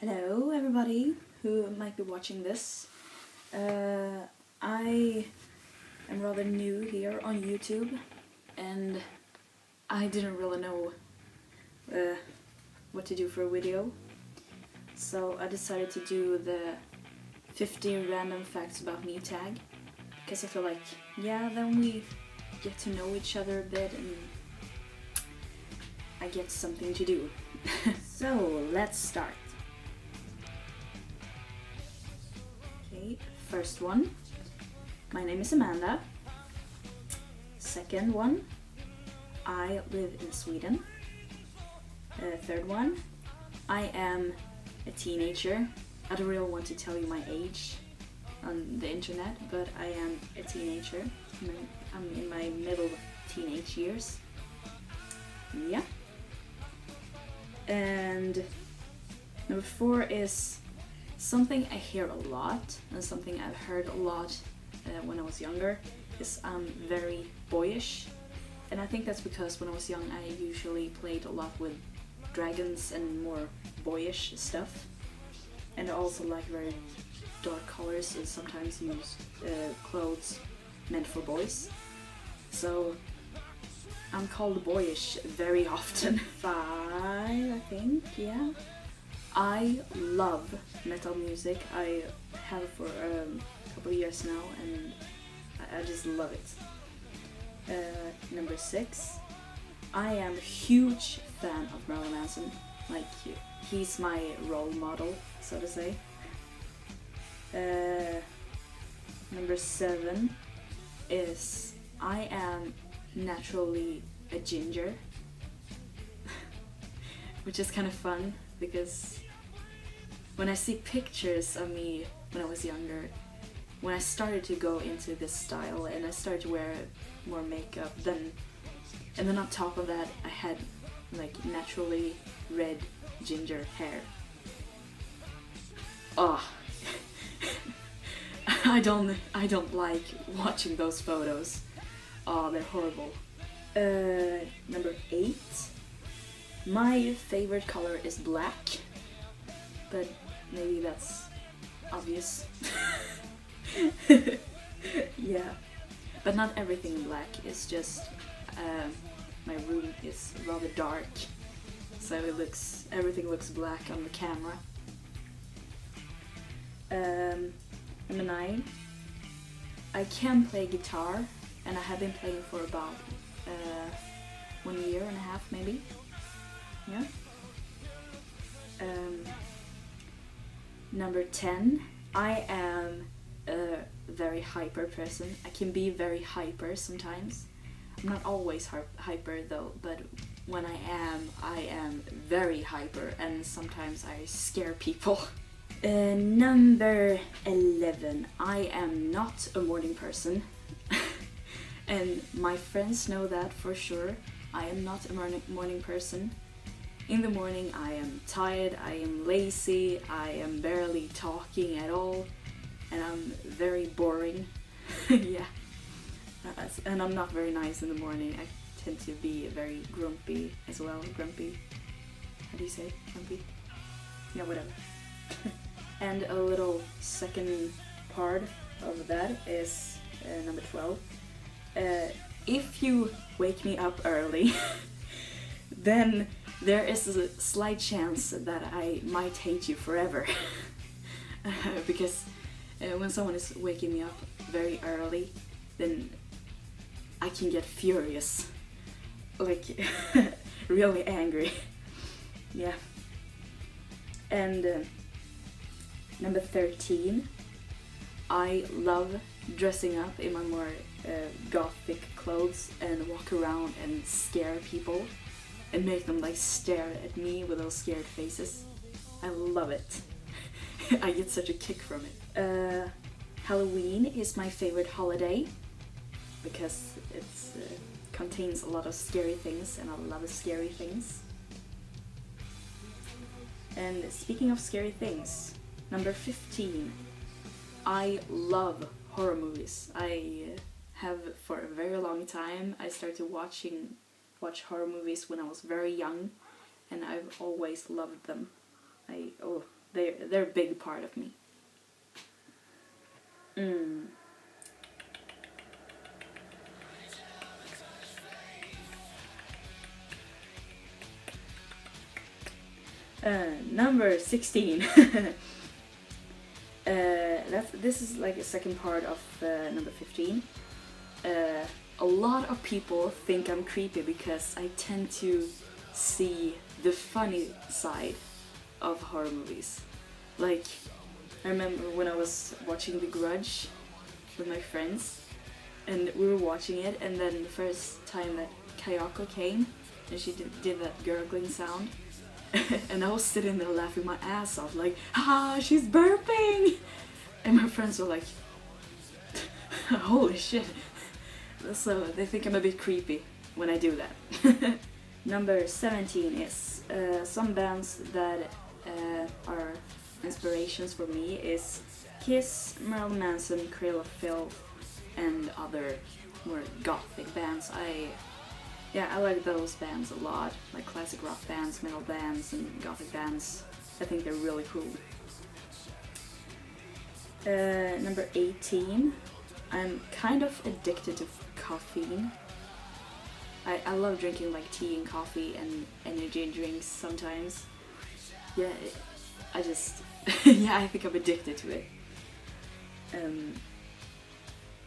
Hello everybody who might be watching this. I am rather new here on YouTube and I didn't really know what to do for a video. So I decided to do the 15 random facts about me tag, because I feel like, yeah, then we get to know each other a bit and I get something to do. So let's start. Okay, first one. My name is Amanda. Second one. I live in Sweden. Third one. I am a teenager. I don't really want to tell you my age on the internet, but I am a teenager. I'm in my middle teenage years. Yeah. And number 4 is something I hear a lot, and something I've heard a lot when I was younger, is I'm very boyish. And I think that's because when I was young I usually played a lot with dragons and more boyish stuff. And I also like very dark colors and sometimes use clothes meant for boys. So I'm called boyish very often. 5, I think, yeah. I love metal music. I have for a couple of years now and I just love it. Number 6. I am a huge fan of Marilyn Manson. Like, he's my role model, so to say. Number 7 is I am naturally a ginger. Which is kind of fun because when I see pictures of me when I was younger, when I started to go into this style and I started to wear more makeup, and then on top of that I had like naturally red ginger hair. Oh, I don't like watching those photos. Oh, they're horrible. Number 8. My favorite color is black, but maybe that's obvious. Yeah, but not everything in black. It's just my room is rather dark, so everything looks black on the camera. Number 9. I can play guitar, and I have been playing for about 1 year and a half, maybe. Yeah. Number 10. I am a very hyper person. I can be very hyper sometimes. I'm not always hyper though, but when I am very hyper, and sometimes I scare people. Number 11. I am not a morning person. And my friends know that for sure. I am not a morning person. In the morning I am tired, I am lazy, I am barely talking at all, and I'm very boring. Yeah. And I'm not very nice in the morning. I tend to be very grumpy as well. Grumpy. How do you say grumpy? Yeah, whatever. And a little second part of that is number 12. If you wake me up early, then there is a slight chance that I might hate you forever. Because when someone is waking me up very early, then I can get furious. Like, really angry. Yeah. And number 13. I love dressing up in my more gothic clothes and walk around and scare people and make them like stare at me with those scared faces. I love it. I get such a kick from it. Halloween is my favorite holiday because it contains a lot of scary things, and I love scary things. And speaking of scary things, number 15. I love horror movies. I have for a very long time. I started watch horror movies when I was very young, and I've always loved them. They're a big part of me. Number 16. This is like a second part of number 15. A lot of people think I'm creepy because I tend to see the funny side of horror movies. Like, I remember when I was watching The Grudge with my friends, and we were watching it, and then the first time that Kayako came, and she did that gurgling sound, and I was sitting there laughing my ass off, like, ah, she's burping! And my friends were like, holy shit. So they think I'm a bit creepy when I do that. Number 17 is some bands that are inspirations for me is Kiss, Marilyn Manson, Cradle of Filth, and other more gothic bands. I like those bands a lot, like classic rock bands, metal bands, and gothic bands. I think they're really cool. Number 18, I'm kind of addicted to caffeine. I love drinking like tea and coffee and energy drinks sometimes. Yeah, I just, yeah, I think I'm addicted to it.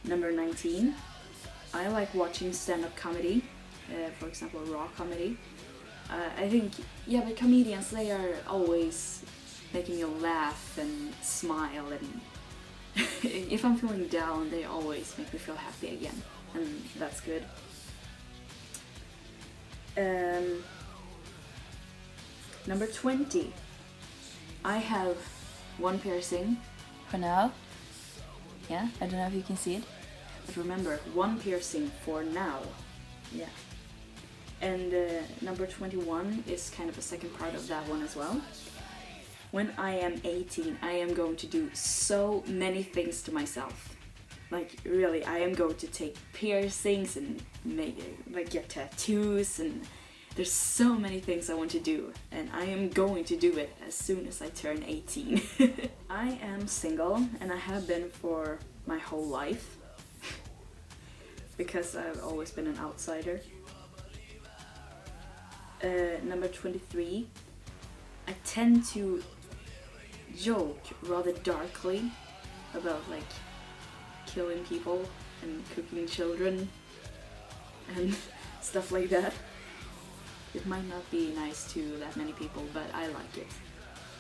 Number 19, I like watching stand-up comedy, for example, raw comedy. I think, yeah, the comedians, they are always making you laugh and smile, and if I'm feeling down, they always make me feel happy again, and that's good. Number 20, I have one piercing for now. Yeah, I don't know if you can see it, but remember, one piercing for now. Yeah. And number 21 is kind of a second part of that one as well. When I am 18, I am going to do so many things to myself. Like, really, I am going to take piercings and get tattoos, and there's so many things I want to do, and I am going to do it as soon as I turn 18. I am single, and I have been for my whole life, because I've always been an outsider. Number 23, I tend to joke rather darkly about like killing people and cooking children and stuff like that. It might not be nice to that many people, but I like it.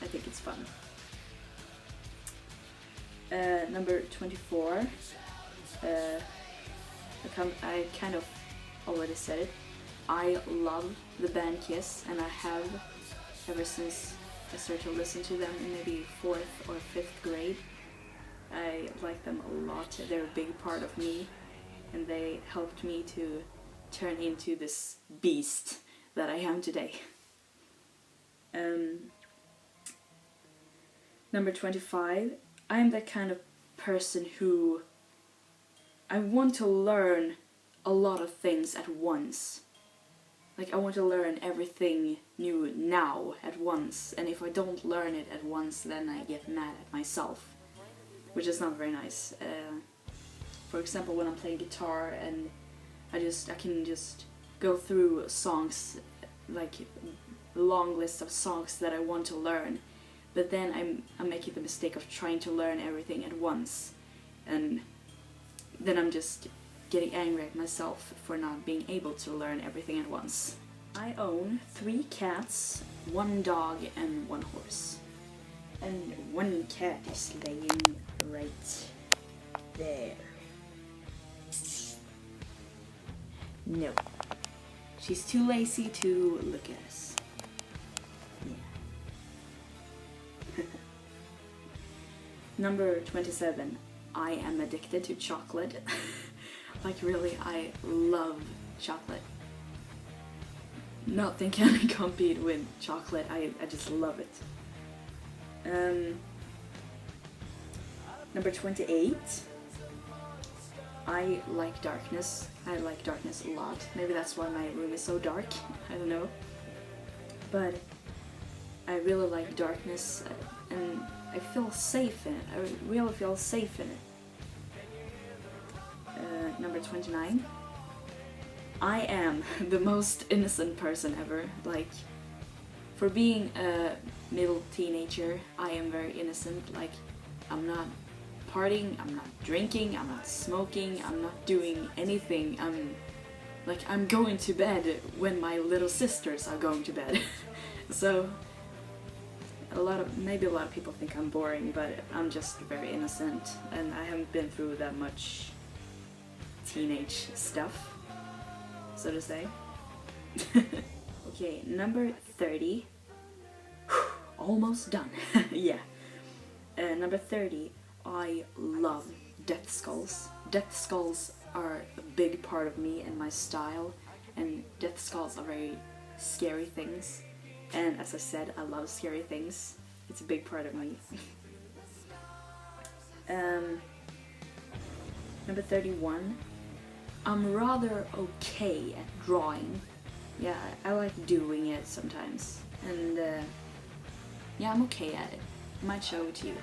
I think it's fun. Number 24, I kind of already said it. I love the band Kiss, and I have ever since I started to listen to them in maybe 4th or 5th grade. I like them a lot. They're a big part of me, and they helped me to turn into this beast that I am today. Number 25, I am that kind of person who I want to learn a lot of things at once. Like, I want to learn everything new now at once, and if I don't learn it at once, then I get mad at myself, which is not very nice. For example, when I'm playing guitar and I can just go through songs, like a long list of songs that I want to learn, but then I'm making the mistake of trying to learn everything at once, and then I'm just getting angry at myself for not being able to learn everything at once. I own 3 cats, 1 dog, and 1 horse. And 1 cat is laying right there. No. She's too lazy to look at us. Yeah. Number 27. I am addicted to chocolate. Like, really, I love chocolate. Nothing can compete with chocolate. I just love it. Number 28. I like darkness. I like darkness a lot. Maybe that's why my room is so dark. I don't know. But I really like darkness. and I feel safe in it. I really feel safe in it. Number 29. I am the most innocent person ever. Like, for being a middle teenager, I am very innocent. Like, I'm not partying, I'm not drinking, I'm not smoking, I'm not doing anything. I'm going to bed when my little sisters are going to bed. So maybe a lot of people think I'm boring, but I'm just very innocent, and I haven't been through that much teenage stuff, so to say. Okay, number 30. Almost done. Yeah. Number 30. I love death skulls. Death skulls are a big part of me and my style, and death skulls are very scary things. And as I said, I love scary things. It's a big part of me. Number 31. I'm rather okay at drawing. Yeah, I like doing it sometimes. And yeah, I'm okay at it. I might show it to you.